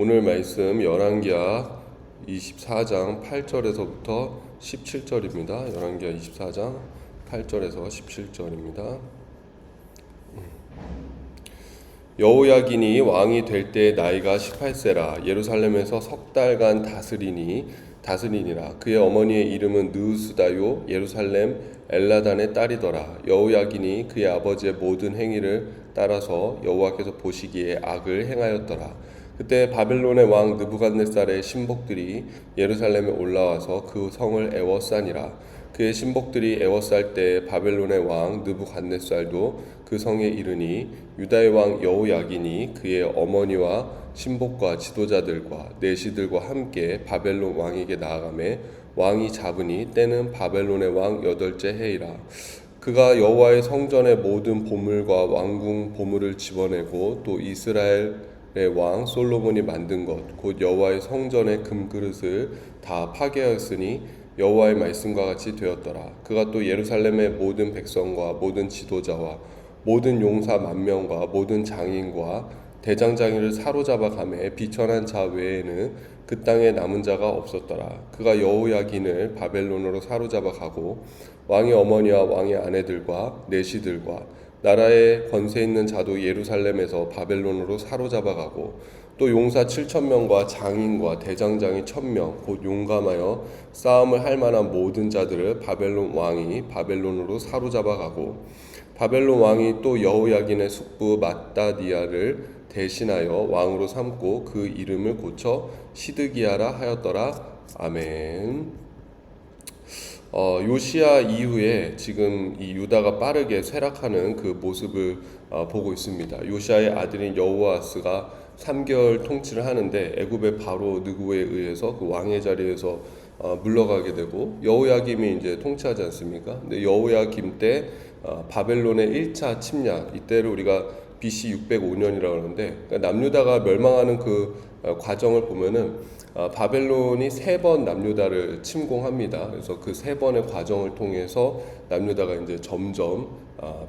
오늘 말씀 열왕기하 24장 8절에서부터 17절입니다. 열왕기하 24장 8절에서 17절입니다. 여호야긴이 왕이 될 때 나이가 18세라. 예루살렘에서 석 달간 다스리니라. 그의 어머니의 이름은 느우스다요 예루살렘 엘라단의 딸이더라. 여호야긴이 그의 아버지의 모든 행위를 따라서 여호와께서 보시기에 악을 행하였더라. 그때 바벨론의 왕 느부갓네살의 신복들이 예루살렘에 올라와서 그 성을 애워싸니라. 그의 신복들이 애워쌀 때 바벨론의 왕 느부갓네살도 그 성에 이르니 유다의 왕 여호야긴이 그의 어머니와 신복과 지도자들과 내시들과 함께 바벨론 왕에게 나아가매 왕이 잡으니 때는 바벨론의 왕 8째 해이라. 그가 여호와의 성전의 모든 보물과 왕궁 보물을 집어내고 또 이스라엘의 왕 솔로몬이 만든 것 곧 여호와의 성전의 금그릇을 다 파괴하였으니 여호와의 말씀과 같이 되었더라. 그가 또 예루살렘의 모든 백성과 모든 지도자와 모든 용사 10,000명과 모든 장인과 대장장이를 사로잡아 가매 비천한 자 외에는 그 땅에 남은 자가 없었더라. 그가 여호야긴을 바벨론으로 사로잡아 가고 왕의 어머니와 왕의 아내들과 내시들과 나라의 권세 있는 자도 예루살렘에서 바벨론으로 사로잡아 가고 또 용사 7,000명과 장인과 대장장이 1,000명 곧 용감하여 싸움을 할 만한 모든 자들을 바벨론 왕이 바벨론으로 사로잡아 가고 바벨론 왕이 또 여호야긴의 숙부 마따디아를 대신하여 왕으로 삼고 그 이름을 고쳐 시드기야라 하였더라. 아멘. 요시야 이후에 지금 이 유다가 빠르게 쇠락하는 그 모습을 보고 있습니다. 요시야의 아들인 여호아스가 3개월 통치를 하는데 애굽의 바로 느고에 의해서 그 왕의 자리에서 물러가게 되고 여호야김이 이제 통치하지 않습니까? 근데 여호야김 때 바벨론의 1차 침략, 이때를 우리가 BC 605년이라고 하는데 그러니까 남유다가 멸망하는 그 과정을 보면은 바벨론이 3번 남유다를 침공합니다. 그래서 그 3번의 과정을 통해서 남유다가 이제 점점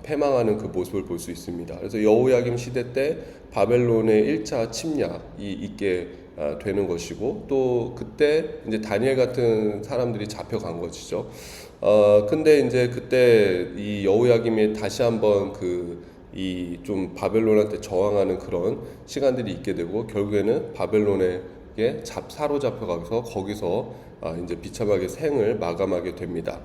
패망하는 그 모습을 볼 수 있습니다. 그래서 여호야김 시대 때 바벨론의 1차 침략이 있게 되는 것이고 또 그때 이제 다니엘 같은 사람들이 잡혀간 것이죠. 근데 이제 그때 이 여호야김이 다시 한번 이 좀 바벨론한테 저항하는 그런 시간들이 있게 되고 결국에는 바벨론에게 사로잡혀가서 거기서 이제 비참하게 생을 마감하게 됩니다.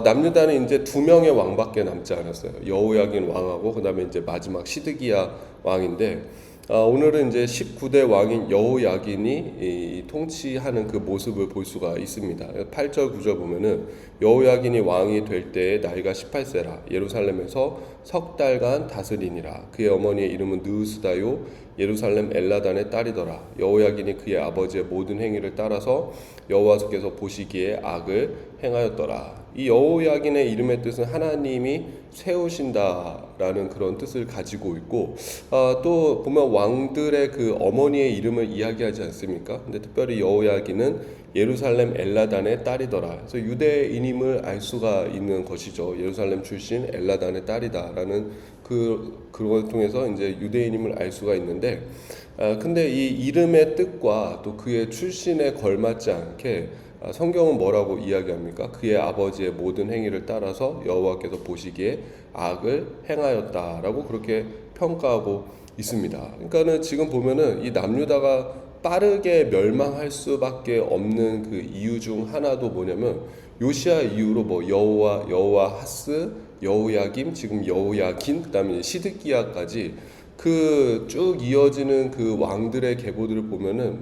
남유다는 이제 2명의 왕밖에 남지 않았어요. 여호야긴 왕하고 그다음에 이제 마지막 시드기야 왕인데 오늘은 이제 19대 왕인 여호야긴이 통치하는 그 모습을 볼 수가 있습니다. 8절 9절 보면은 여호야긴이 왕이 될 때에 나이가 18세라. 예루살렘에서 석 달간 다스리니라. 그의 어머니의 이름은 느우스다요 예루살렘 엘라단의 딸이더라. 여호야긴이 그의 아버지의 모든 행위를 따라서 여호와께서 보시기에 악을 행하였더라. 이 여호야긴의 이름의 뜻은 하나님이 세우신다라는 그런 뜻을 가지고 있고 또 보면 왕들의 그 어머니의 이름을 이야기하지 않습니까? 근데 특별히 여호야긴은 예루살렘 엘라단의 딸이더라. 그래서 유대인임을 알 수가 있는 것이죠. 예루살렘 출신 엘라단의 딸이다라는 그걸 통해서 이제 유대인임을 알 수가 있는데, 근데 이 이름의 뜻과 또 그의 출신에 걸맞지 않게 성경은 뭐라고 이야기합니까? 그의 아버지의 모든 행위를 따라서 여호와께서 보시기에 악을 행하였다라고 그렇게 평가하고 있습니다. 그러니까는 지금 보면은 이 남유다가 빠르게 멸망할 수밖에 없는 그 이유 중 하나도 뭐냐면 요시야 이후로 뭐 여호아하스, 여호야김, 지금 여호야긴, 그다음에 시드기야까지 그 쭉 이어지는 그 왕들의 계보들을 보면은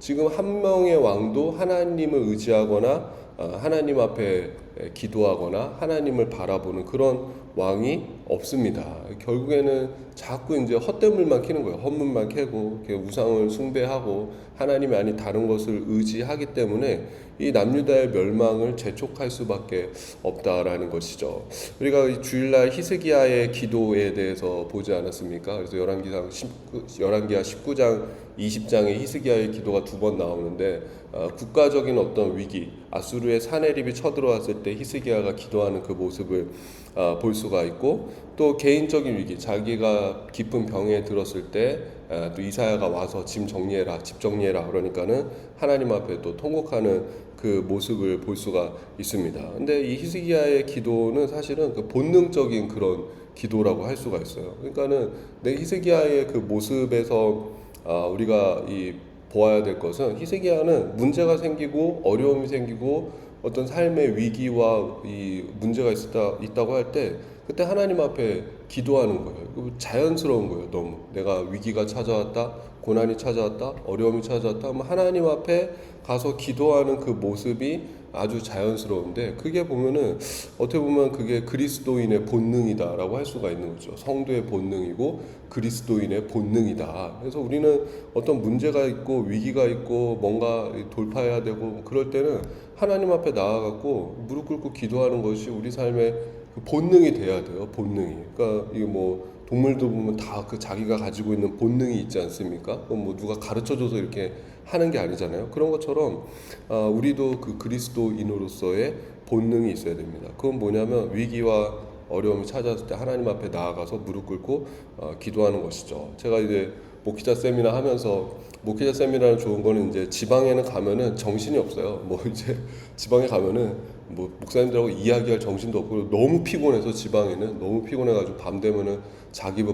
지금 한 명의 왕도 하나님을 의지하거나 하나님 앞에 기도하거나 하나님을 바라보는 그런 왕이 없습니다. 결국에는 자꾸 이제 헛되물만 캐는 거예요. 헛물만 캐고 우상을 숭배하고 하나님이 아닌 다른 것을 의지하기 때문에 이 남유다의 멸망을 재촉할 수밖에 없다라는 것이죠. 우리가 주일날 히스기야의 기도에 대해서 보지 않았습니까? 그래서 열왕기하 19장 20장에 히스기야의 기도가 2번 나오는데 국가적인 어떤 위기, 아수르 아수르의 사내립이 쳐들어왔을 때 히스기야가 기도하는 그 모습을 볼 수가 있고, 또 개인적인 위기, 자기가 깊은 병에 들었을 때 또 이사야가 와서 집 정리해라 그러니까는 하나님 앞에 또 통곡하는 그 모습을 볼 수가 있습니다. 근데 이 히스기야의 기도는 사실은 그 본능적인 그런 기도라고 할 수가 있어요. 그러니까는 내 히스기야의 그 모습에서 우리가 이 보아야 될 것은, 히스기야는 문제가 생기고 어려움이 생기고 어떤 삶의 위기와 이 문제가 있다고 할 때 그때 하나님 앞에 기도하는 거예요. 자연스러운 거예요. 너무 내가 위기가 찾아왔다, 고난이 찾아왔다, 어려움이 찾아왔다 하면 하나님 앞에 가서 기도하는 그 모습이 아주 자연스러운데, 그게 보면은 어떻게 보면 그게 그리스도인의 본능이다라고 할 수가 있는 거죠. 성도의 본능이고 그리스도인의 본능이다. 그래서 우리는 어떤 문제가 있고 위기가 있고 뭔가 돌파해야 되고 그럴 때는 하나님 앞에 나아가고 무릎 꿇고 기도하는 것이 우리 삶의 그 본능이 돼야 돼요. 본능이. 그러니까 이게 뭐 동물도 보면 다 그 자기가 가지고 있는 본능이 있지 않습니까? 그건 뭐 누가 가르쳐줘서 이렇게 하는 게 아니잖아요. 그런 것처럼 우리도 그 그리스도인으로서의 본능이 있어야 됩니다. 그건 뭐냐면 위기와 어려움이 찾아왔을 때 하나님 앞에 나아가서 무릎 꿇고 기도하는 것이죠. 제가 이제 목회자 세미나 하면서, 목회자 세미나는 좋은 거는 이제 지방에는 가면은 정신이 없어요. 뭐 이제 지방에 가면은 뭐 목사님들하고 이야기할 정신도 없고, 너무 피곤해서 지방에는 너무 피곤해가지고 밤 되면은 자기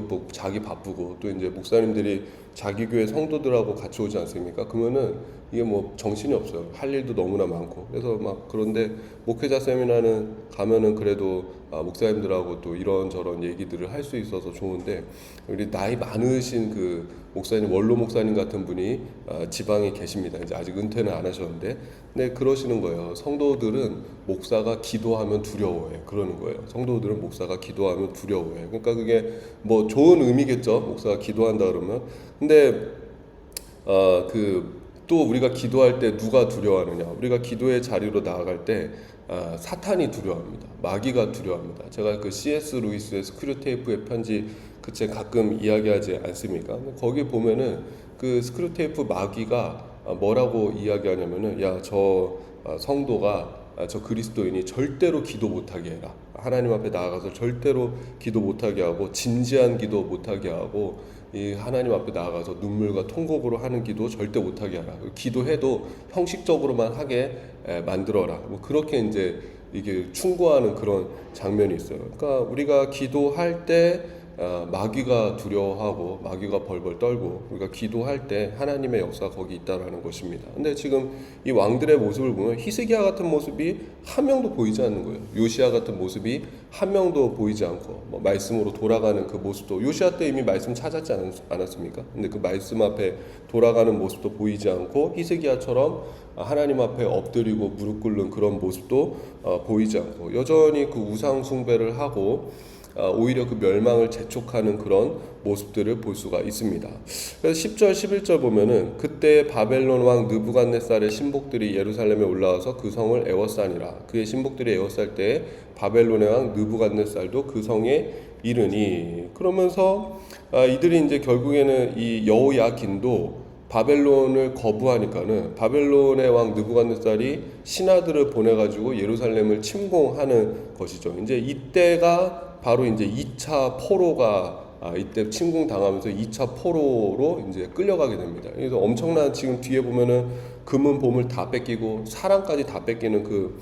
바쁘고 또 이제 목사님들이 자기 교회 성도들하고 같이 오지 않습니까? 그러면은 이게 뭐 정신이 없어요. 할 일도 너무나 많고. 그래서 막, 그런데 목회자 세미나는 가면은 그래도 목사님들하고 또 이런저런 얘기들을 할 수 있어서 좋은데, 우리 나이 많으신 그 목사님, 원로 목사님 같은 분이 지방에 계십니다. 이제 아직 은퇴는 안 하셨는데, 근데 그러시는 거예요. 성도들은 목사가 기도하면 두려워해. 그러는 거예요. 성도들은 목사가 기도하면 두려워해. 그러니까 그게 뭐 좋은 의미겠죠. 목사가 기도한다 그러면. 근데 또 우리가 기도할 때 누가 두려워하느냐? 우리가 기도의 자리로 나아갈 때 사탄이 두려워합니다. 마귀가 두려워합니다. 제가 그 C.S. 루이스의 스크류테이프의 편지 그 책 가끔 이야기하지 않습니까? 거기 보면은 그 스크류테이프 마귀가 뭐라고 이야기하냐면은, 야, 저 성도가, 저 그리스도인이 절대로 기도 못하게 해라. 하나님 앞에 나아가서 절대로 기도 못하게 하고, 진지한 기도 못하게 하고, 이 하나님 앞에 나아가서 눈물과 통곡으로 하는 기도 절대 못하게 하라. 기도해도 형식적으로만 하게 만들어라. 뭐 그렇게 이제 이게 충고하는 그런 장면이 있어요. 그러니까 우리가 기도할 때 마귀가 두려워하고 마귀가 벌벌 떨고, 우리가 기도할 때 하나님의 역사가 거기 있다라는 것입니다. 근데 지금 이 왕들의 모습을 보면 히스기야 같은 모습이 한 명도 보이지 않는 거예요. 요시야 같은 모습이 한 명도 보이지 않고, 뭐 말씀으로 돌아가는 그 모습도, 요시야 때 이미 말씀 찾았지 않았습니까? 근데 그 말씀 앞에 돌아가는 모습도 보이지 않고, 히스기야처럼 하나님 앞에 엎드리고 무릎 꿇는 그런 모습도 보이지 않고, 여전히 그 우상 숭배를 하고 오히려 그 멸망을 재촉하는 그런 모습들을 볼 수가 있습니다. 그래서 10절 11절 보면은, 그때 바벨론 왕 느부갓네살의 신복들이 예루살렘에 올라와서 그 성을 애워싸니라. 그의 신복들이 애워쌀 때 바벨론의 왕 느부갓네살도 그 성에 이르니. 그러면서 이들이 이제 결국에는 이 여호야긴도 바벨론을 거부하니까는 바벨론의 왕 느부갓네살이 신하들을 보내가지고 예루살렘을 침공하는 것이죠. 이제 이때가 바로 이제 2차 포로가 이때 침공당하면서 2차 포로로 이제 끌려가게 됩니다. 그래서 엄청난, 지금 뒤에 보면은 금은 보물 다 뺏기고 사람까지 다 뺏기는 그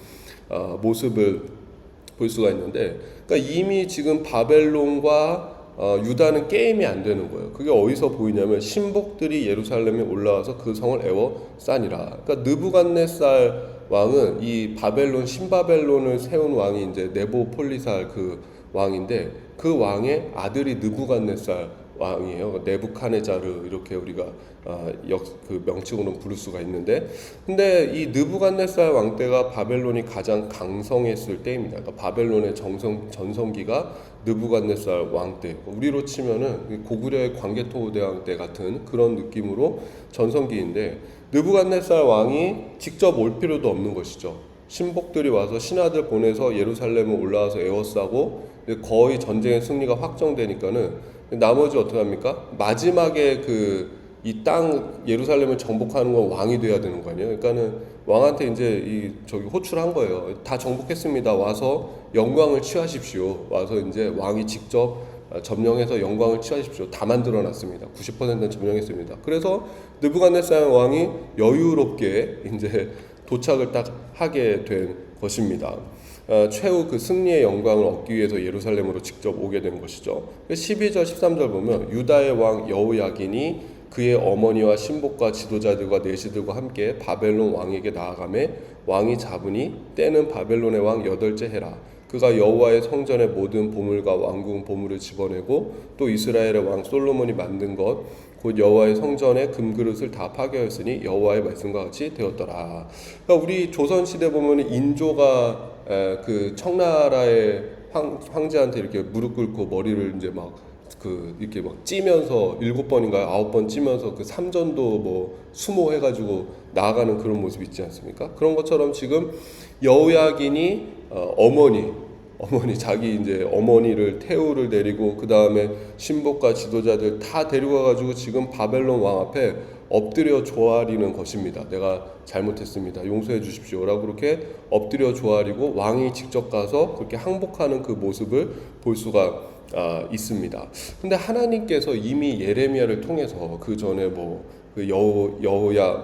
모습을 볼 수가 있는데, 그러니까 이미 지금 바벨론과 유다는 게임이 안 되는 거예요. 그게 어디서 보이냐면, 신복들이 예루살렘에 올라와서 그 성을 애워싸니라. 그러니까 느부갓네살 왕은 이 바벨론, 신바벨론을 세운 왕이 이제 네보폴리살 그 왕인데, 그 왕의 아들이 느부갓네살 왕이에요. 네부카네자르, 이렇게 우리가 그 명칭으로는 부를 수가 있는데, 근데 이 느부갓네살 왕 때가 바벨론이 가장 강성했을 때입니다. 그러니까 바벨론의 전성기가 느부갓네살 왕 때, 우리로 치면은 고구려의 광개토대왕 때 같은 그런 느낌으로 전성기인데, 느부갓네살 왕이 직접 올 필요도 없는 것이죠. 신복들이 와서 신하들 보내서 예루살렘에 올라와서 에워싸고, 거의 전쟁의 승리가 확정되니까는 나머지 어떻게 합니까? 마지막에 그 이 땅 예루살렘을 정복하는 건 왕이 돼야 되는 거 아니에요? 그러니까는 왕한테 이제 이 저기 호출한 거예요. 다 정복했습니다. 와서 영광을 취하십시오. 와서 이제 왕이 직접 점령해서 영광을 취하십시오. 다 만들어 놨습니다. 90%는 점령했습니다. 그래서 느부갓네살 왕이 여유롭게 이제 도착을 딱 하게 된 것입니다. 최후 그 승리의 영광을 얻기 위해서 예루살렘으로 직접 오게 된 것이죠. 12절 13절 보면 유다의 왕 여호야긴이 그의 어머니와 신복과 지도자들과 내시들과 함께 바벨론 왕에게 나아가매 왕이 잡으니 때는 바벨론의 왕 8째 해라. 그가 여호와의 성전의 모든 보물과 왕궁 보물을 집어내고 또 이스라엘의 왕 솔로몬이 만든 것 곧 여호와의 성전의 금그릇을 다 파괴하였으니 여호와의 말씀과 같이 되었더라. 그러니까 우리 조선 시대 보면 인조가 그 청나라의 황제한테 이렇게 무릎 꿇고 머리를 이제 막 이렇게 막 찌면서 7번인가 9번 찌면서 그 삼전도 뭐 수모해가지고 나아가는 그런 모습 있지 않습니까? 그런 것처럼 지금 여호야긴이 어머니 자기 이제 어머니를 태우를 데리고 그 다음에 신복과 지도자들 다 데리고 가가지고 지금 바벨론 왕 앞에 엎드려 조아리는 것입니다. 내가 잘못했습니다. 용서해 주십시오라고 그렇게 엎드려 조아리고 왕이 직접 가서 그렇게 항복하는 그 모습을 볼 수가 있습니다. 근데 하나님께서 이미 예레미야를 통해서 그 전에 뭐그 여호야김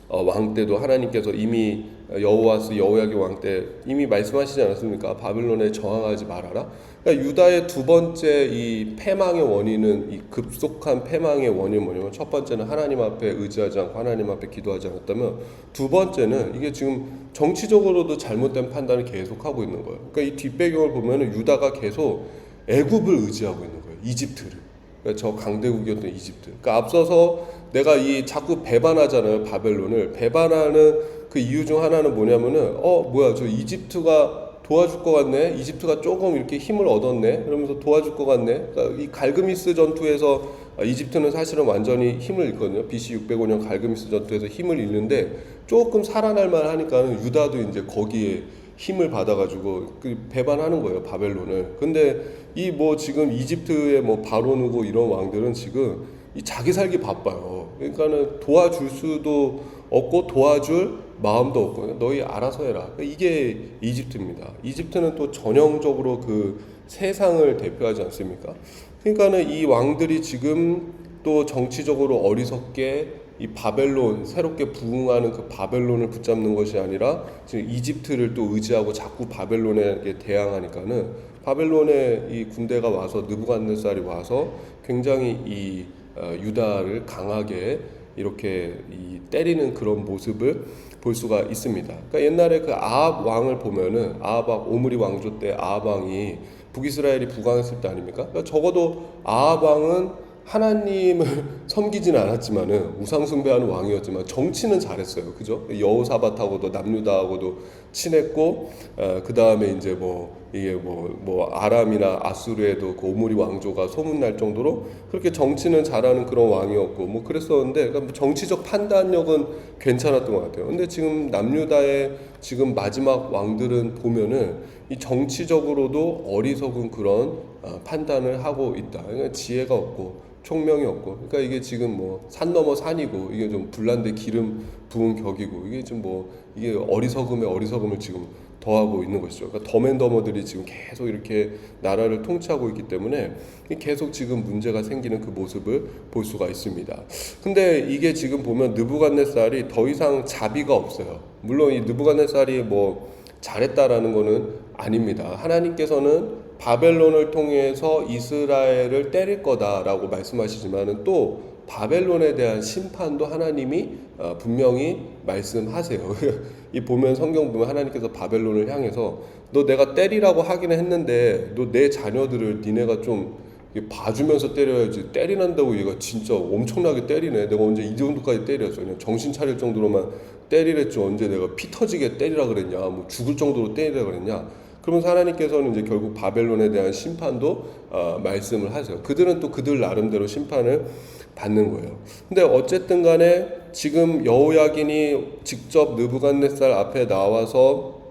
왕 때도 하나님께서 이미 여호와스 여호야김 왕 때 이미 말씀하시지 않았습니까? 바벨론에 저항하지 말아라. 그러니까 유다의 두 번째 이 패망의 원인은 이 급속한 패망의 원인은 뭐냐면 첫 번째는 하나님 앞에 의지하지 않고 하나님 앞에 기도하지 않았다면 두 번째는 이게 지금 정치적으로도 잘못된 판단을 계속하고 있는 거예요. 그러니까 이 뒷배경을 보면은 유다가 계속 애굽을 의지하고 있는 거예요. 이집트를. 그러니까 저 강대국이었던 이집트. 그러니까 앞서서 내가 이 자꾸 배반하잖아요. 바벨론을 배반하는 그 이유 중 하나는 뭐냐면은 뭐야 저 이집트가 도와줄 것 같네. 이집트가 조금 이렇게 힘을 얻었네. 그러면서 도와줄 것 같네. 그러니까 이 갈그미스 전투에서 이집트는 사실은 완전히 힘을 잃거든요. BC 605년 갈그미스 전투에서 힘을 잃는데 조금 살아날 만하니까는 유다도 이제 거기에 힘을 받아가지고 배반하는 거예요. 바벨론을. 근데 이 뭐 지금 이집트의 뭐 바로누고 이런 왕들은 지금 이 자기 살기 바빠요. 그러니까는 도와줄 수도 없고 도와줄 마음도 없고 너희 알아서 해라. 이게 이집트입니다. 이집트는 또 전형적으로 그 세상을 대표하지 않습니까? 그러니까는 이 왕들이 지금 또 정치적으로 어리석게 이 바벨론 새롭게 부흥하는 그 바벨론을 붙잡는 것이 아니라 지금 이집트를 또 의지하고 자꾸 바벨론에 대항하니까는 바벨론의 이 군대가 와서 느부갓네살이 와서 굉장히 이 유다를 강하게 이렇게 이 때리는 그런 모습을 볼 수가 있습니다. 그러니까 옛날에 그 아합 왕을 보면은 아합 왕 오므리 왕조 때 아합 왕이 북이스라엘이 부강했을 때 아닙니까? 그러니까 적어도 아합 왕은 하나님을 섬기지는 않았지만은 우상 숭배하는 왕이었지만 정치는 잘했어요. 그죠? 여호사밧하고도 남유다하고도 친했고 그 다음에 이제 이게 아람이나 아수르에도 그 오므리 왕조가 소문날 정도로 그렇게 정치는 잘하는 그런 왕이었고 뭐 그랬었는데 그러니까 정치적 판단력은 괜찮았던 것 같아요. 근데 지금 남유다의 지금 마지막 왕들은 보면은 이 정치적으로도 어리석은 그런 판단을 하고 있다. 그러니까 지혜가 없고 총명이 없고, 그러니까 이게 지금 산 넘어 산이고 이게 좀 불난데 기름 부은 격이고 이게 좀 이게 어리석음에 어리석음을 지금 더하고 있는 것이죠. 그러니까 덤앤더머들이 지금 계속 이렇게 나라를 통치하고 있기 때문에 계속 지금 문제가 생기는 그 모습을 볼 수가 있습니다. 근데 이게 지금 보면 느부갓네살이 더 이상 자비가 없어요. 물론 이 느부갓네살이 잘했다라는 거는 아닙니다. 하나님께서는 바벨론을 통해서 이스라엘을 때릴 거다라고 말씀하시지만은 또 바벨론에 대한 심판도 하나님이 분명히 말씀하세요. 이 보면 성경 보면 하나님께서 바벨론을 향해서 너 내가 때리라고 하기는 했는데 너 내 자녀들을 니네가 좀 봐주면서 때려야지 때리난다고 얘가 진짜 엄청나게 때리네. 내가 언제 이 정도까지 때렸어. 그냥 정신 차릴 정도로만 때리랬지 언제 내가 피 터지게 때리라 그랬냐. 죽을 정도로 때리라 그랬냐. 그러면서 하나님께서는 이제 결국 바벨론에 대한 심판도 말씀을 하세요. 그들은 또 그들 나름대로 심판을 받는 거예요. 근데 어쨌든 간에 지금 여호야긴이 직접 느부갓네살 앞에 나와서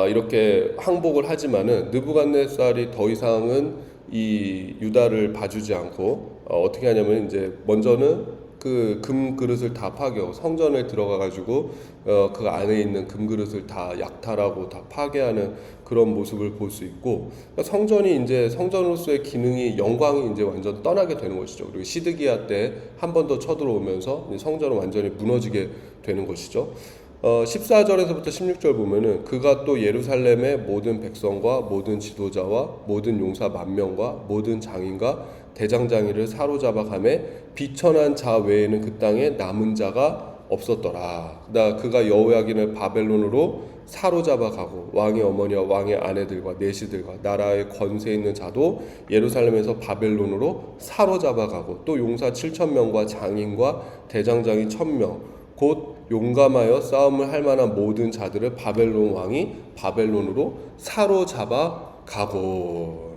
이렇게 항복을 하지만은 느부갓네살이 더 이상은 이 유다를 봐주지 않고 어떻게 하냐면 이제 먼저는 그 금 그릇을 다 파괴하고 성전에 들어가 가지고 그 안에 있는 금 그릇을 다 약탈하고 다 파괴하는 그런 모습을 볼 수 있고, 그러니까 성전이 이제 성전으로서의 기능이 영광이 이제 완전 떠나게 되는 것이죠. 그리고 시드기야 때 한 번 더 쳐들어오면서 성전은 완전히 무너지게 되는 것이죠. 14절에서부터 16절 보면은 그가 또 예루살렘의 모든 백성과 모든 지도자와 모든 용사 만명과 모든 장인과 대장장이를 사로잡아 가매 비천한 자 외에는 그 땅에 남은 자가 없었더라. 그가 여호야긴을 바벨론으로 사로잡아 가고 왕의 어머니와 왕의 아내들과 내시들과 나라의 권세 있는 자도 예루살렘에서 바벨론으로 사로잡아 가고 또 용사 7천 명과 장인과 대장장이 1,000명 곧 용감하여 싸움을 할 만한 모든 자들을 바벨론 왕이 바벨론으로 사로잡아 가고.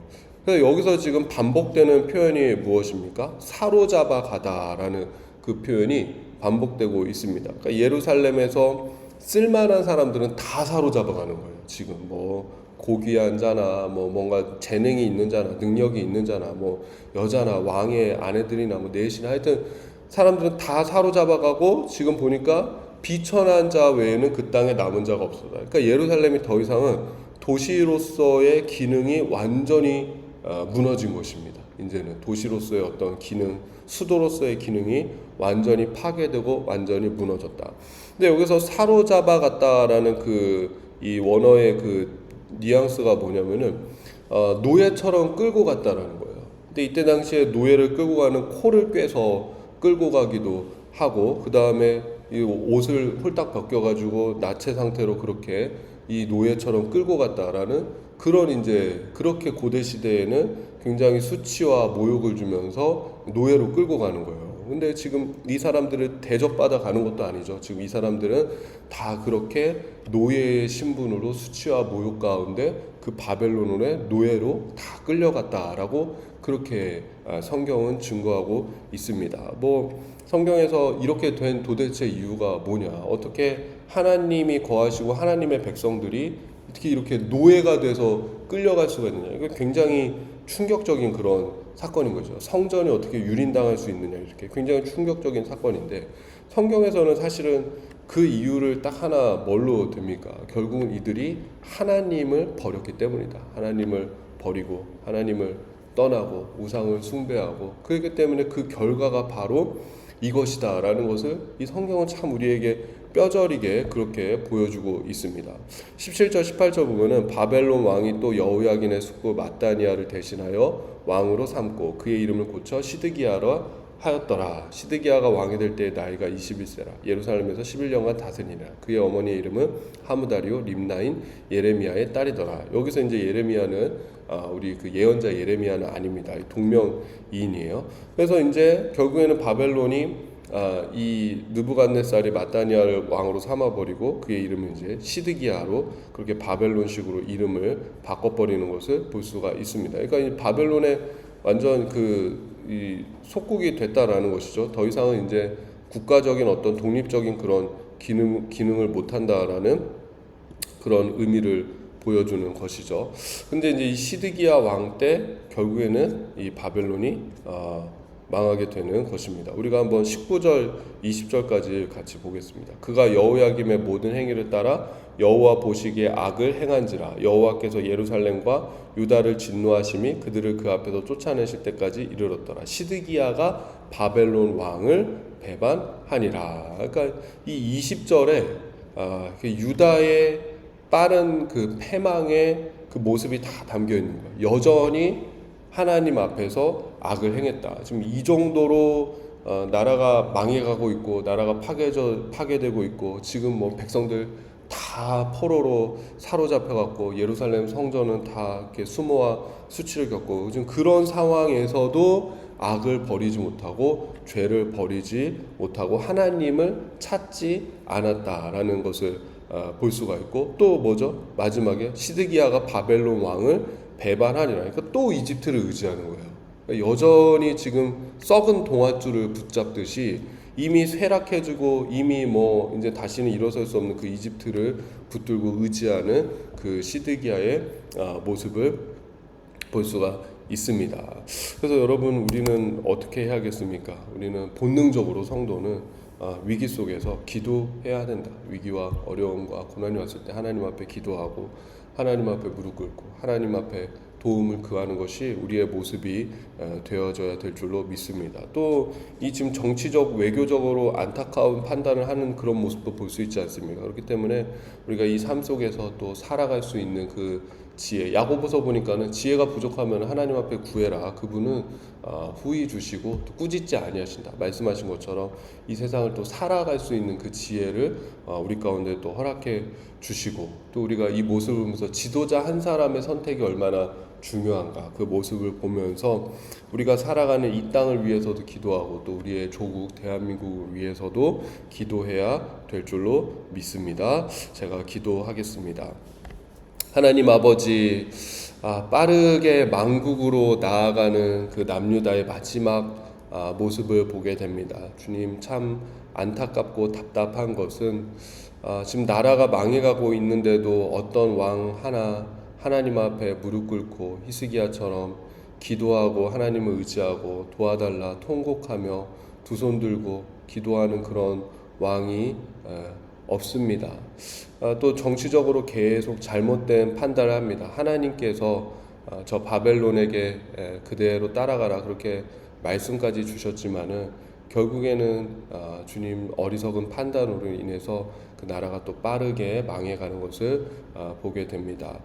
그래서 여기서 지금 반복되는 표현이 무엇입니까? 사로잡아 가다라는 그 표현이 반복되고 있습니다. 그러니까 예루살렘에서 쓸만한 사람들은 다 사로잡아 가는 거예요. 지금 뭐 고귀한 자나 뭐 뭔가 재능이 있는 자나 능력이 있는 자나 뭐 여자나 왕의 아내들이나 뭐 내시나 하여튼 사람들은 다 사로잡아가고 지금 보니까 비천한 자 외에는 그 땅에 남은 자가 없어요. 그러니까 예루살렘이 더 이상은 도시로서의 기능이 완전히 무너진 것입니다. 이제는 도시로서의 어떤 기능, 수도로서의 기능이 완전히 파괴되고 완전히 무너졌다. 근데 여기서 사로잡아갔다라는 그 이 원어의 그 뉘앙스가 뭐냐면은 노예처럼 끌고 갔다라는 거예요. 근데 이때 당시에 노예를 끌고 가는 코를 꿰서 끌고 가기도 하고, 그 다음에 이 옷을 홀딱 벗겨가지고 나체 상태로 그렇게 이 노예처럼 끌고 갔다라는 그런 이제 그렇게 고대 시대에는 굉장히 수치와 모욕을 주면서 노예로 끌고 가는 거예요. 근데 지금 이 사람들을 대접받아 가는 것도 아니죠. 지금 이 사람들은 다 그렇게 노예의 신분으로 수치와 모욕 가운데 그 바벨론의 노예로 다 끌려갔다라고 그렇게 성경은 증거하고 있습니다. 뭐 성경에서 이렇게 된 도대체 이유가 뭐냐? 어떻게 하나님이 거하시고 하나님의 백성들이 어떻게 이렇게 노예가 돼서 끌려갈 수가 있느냐? 이거 굉장히 충격적인 그런 사건인 거죠. 성전이 어떻게 유린당할 수 있느냐, 이렇게 굉장히 충격적인 사건인데, 성경에서는 사실은 그 이유를 딱 하나 뭘로 듭니까? 결국은 이들이 하나님을 버렸기 때문이다. 하나님을 버리고 하나님을 떠나고 우상을 숭배하고, 그렇기 때문에 그 결과가 바로 이것이다 라는 것을 이 성경은 참 우리에게 뼈저리게 그렇게 보여주고 있습니다. 17절 18절 보면은 바벨론 왕이 또 여호야긴의 숙부 마따니아를 대신하여 왕으로 삼고 그의 이름을 고쳐 시드기야라 하였더라. 시드기야가 왕이 될 때의 나이가 21세라. 예루살렘에서 11년간 다스리니라. 그의 어머니의 이름은 하무다리오 림나인 예레미야의 딸이더라. 여기서 이제 예레미야는 우리 그 예언자 예레미야는 아닙니다. 동명이인이에요. 그래서 이제 결국에는 바벨론이 이 느부갓네살이 마따니아를 왕으로 삼아버리고 그의 이름을 이제 시드기야로 그렇게 바벨론식으로 이름을 바꿔버리는 것을 볼 수가 있습니다. 그러니까 이 바벨론의 완전 이 속국이 됐다라는 것이죠. 더 이상은 이제 국가적인 어떤 독립적인 그런 기능을 못한다라는 그런 의미를 보여주는 것이죠. 근데 이제 이 시드기야 왕 때 결국에는 이 바벨론이 망하게 되는 것입니다. 우리가 한번 19절, 20절까지 같이 보겠습니다. 그가 여호야김의 모든 행위를 따라 여호와 보시기에 악을 행한지라 여호와께서 예루살렘과 유다를 진노하심이 그들을 그 앞에서 쫓아내실 때까지 이르렀더라. 시드기야가 바벨론 왕을 배반하니라. 그러니까 이 20절에 유다의 빠른 그 패망의 그 모습이 다 담겨 있는 거예요. 여전히 하나님 앞에서 악을 행했다. 지금 이 정도로 나라가 망해가고 있고 나라가 파괴되고 있고 지금 뭐 백성들 다 포로로 사로잡혀갖고 예루살렘 성전은 다 이렇게 수모와 수치를 겪고 지금 그런 상황에서도 악을 버리지 못하고 죄를 버리지 못하고 하나님을 찾지 않았다라는 것을 볼 수가 있고, 또 뭐죠? 마지막에 시드기야가 바벨론 왕을 배반하니라. 그러니까 또 이집트를 의지하는 거예요. 그러니까 여전히 지금 썩은 동아줄을 붙잡듯이 이미 쇠락해지고 이미 뭐 이제 다시는 일어설 수 없는 그 이집트를 붙들고 의지하는 그 시드기야의 모습을 볼 수가 있습니다. 그래서 여러분, 우리는 어떻게 해야겠습니까? 우리는 본능적으로 성도는 위기 속에서 기도해야 된다. 위기와 어려움과 고난이 왔을 때 하나님 앞에 기도하고 하나님 앞에 무릎 꿇고 하나님 앞에 도움을 구하는 것이 우리의 모습이 되어져야 될 줄로 믿습니다. 또 이 지금 정치적 외교적으로 안타까운 판단을 하는 그런 모습도 볼 수 있지 않습니까? 그렇기 때문에 우리가 이 삶 속에서 또 살아갈 수 있는 그 지혜, 야고보서 보니까는 지혜가 부족하면 하나님 앞에 구해라. 그분은 후히 주시고 또 꾸짖지 아니하신다. 말씀하신 것처럼 이 세상을 또 살아갈 수 있는 그 지혜를 우리 가운데 또 허락해 주시고, 또 우리가 이 모습을 보면서 지도자 한 사람의 선택이 얼마나 중요한가, 그 모습을 보면서 우리가 살아가는 이 땅을 위해서도 기도하고 또 우리의 조국 대한민국을 위해서도 기도해야 될 줄로 믿습니다. 제가 기도하겠습니다. 하나님 아버지, 빠르게 만국으로 나아가는 그 남유다의 마지막 모습을 보게 됩니다. 주님, 참 안타깝고 답답한 것은 지금 나라가 망해가고 있는데도 어떤 왕 하나 하나님 앞에 무릎 꿇고 히스기야처럼 기도하고 하나님을 의지하고 도와달라 통곡하며 두 손 들고 기도하는 그런 왕이 없습니다. 또 정치적으로 계속 잘못된 판단을 합니다. 하나님께서 저 바벨론에게 그대로 따라가라 그렇게 말씀까지 주셨지만은 결국에는 주님 어리석은 판단으로 인해서 그 나라가 또 빠르게 망해가는 것을 보게 됩니다.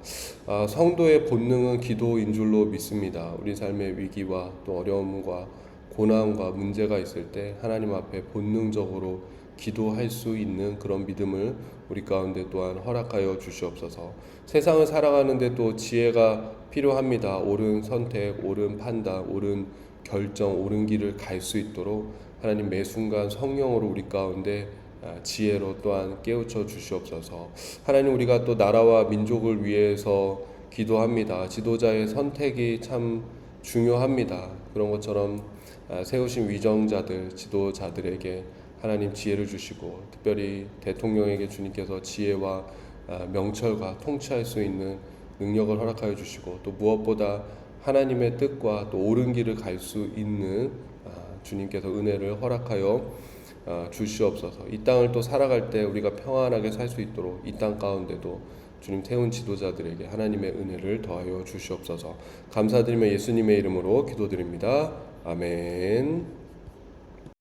성도의 본능은 기도인 줄로 믿습니다. 우리 삶의 위기와 또 어려움과 고난과 문제가 있을 때 하나님 앞에 본능적으로 기도할 수 있는 그런 믿음을 우리 가운데 또한 허락하여 주시옵소서. 세상을 살아가는데 또 지혜가 필요합니다. 옳은 선택, 옳은 판단, 옳은 결정, 옳은 길을 갈 수 있도록 하나님 매 순간 성령으로 우리 가운데 지혜로 또한 깨우쳐 주시옵소서. 하나님, 우리가 또 나라와 민족을 위해서 기도합니다. 지도자의 선택이 참 중요합니다. 그런 것처럼 세우신 위정자들, 지도자들에게 하나님 지혜를 주시고, 특별히 대통령에게 주님께서 지혜와 명철과 통치할 수 있는 능력을 허락하여 주시고, 또 무엇보다 하나님의 뜻과 또 옳은 길을 갈 수 있는 주님께서 은혜를 허락하여 주시옵소서. 이 땅을 또 살아갈 때 우리가 평안하게 살 수 있도록 이 땅 가운데도 주님 태운 지도자들에게 하나님의 은혜를 더하여 주시옵소서. 감사드리며 예수님의 이름으로 기도드립니다. 아멘.